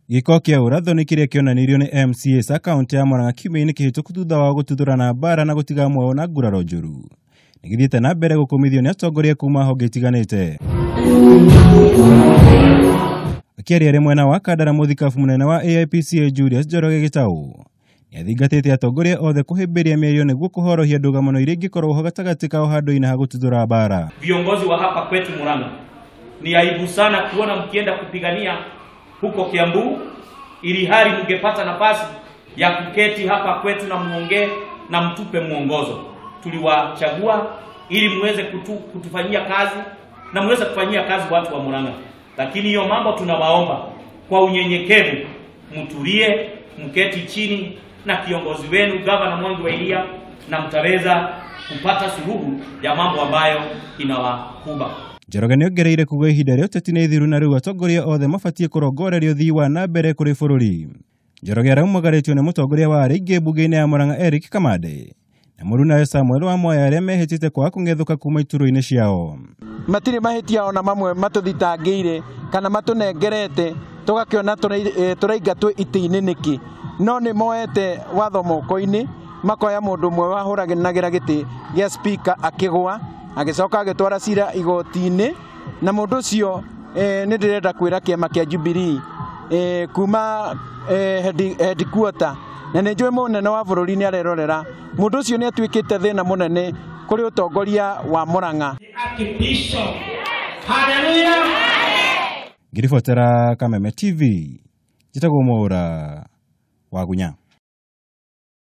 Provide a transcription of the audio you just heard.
Ciiko kia urathoni kiria cionanirio ni MCAs a kaunti ya Murang'a kiumia-ini kihituku thutha wa gututhurana mbara na gutiga amwe na nguraro njuru. Nigithiite na mbere gukumithio ni atongoria kuma honge itiganite. Akiaria mwena wa kandara muthikabu munene wa AIPCA Julius Njoroge ciao niathingatite atongoria othe kuhimbiria mĩario niguo kuhorohagia ndugamano iria ingikorwo ho gatagati kao handu-ini ha gututhura mbara. Viongozi wa hapa kwetu Murang'a, ni aibu sana kuona mkienda kupigania huko Kiambu ili hali mngepata nafasi ya kuketi hapa kwetu na muongee na mtupe mwongozo. Tuliwachagua ili muweze kutufanyia kazi na muweze kufanyia kazi watu wa Murang'a. Lakini hiyo mambo tunawaomba kwa unyenyekevu, mtulie, mketi chini na kiongozi wenu gavana Mwangi wa Iria, na mtaweza kupata suluhu ya mambo ambayo inawakuba. Njoroge niongereire kuga ihinda ria uteti ni thiru na riu atongoria othe mabatie kurongoreria uthii wa na mbere kuri bururi. Njoroge araumagaritio ni mutongoria wa aringi mbunge-ini ya Murang'a Eric Kamande na mũruna Samuel wa Moya aria mehitite kwa kung'ethuka kuma ituro-ini ciao. Matire mahitia ona mamwe matuthitangĩire kana matunengerete tugakiona turaingatwo iti-ini niki, no ni moete watho moko-ini makoya mundu mwe wahũragĩra gĩtĩ gĩa speaker akigwa agicoka agitwara cira igoti-ini, na mundu ucio ni ndirenda kwira kiama kia Jubilee kuma headquarter na nĩ njũĩ mũnene wa bũrũri nĩ arerorera. Mũndũ ũcio nĩ atuĩkĩte thĩna mũnene kũrĩ ũtongoria wa Murang'a. Archbishop. Hallelujah. Ngiribotera Kameme TV, njĩtagwo Mwaura wa Gunya.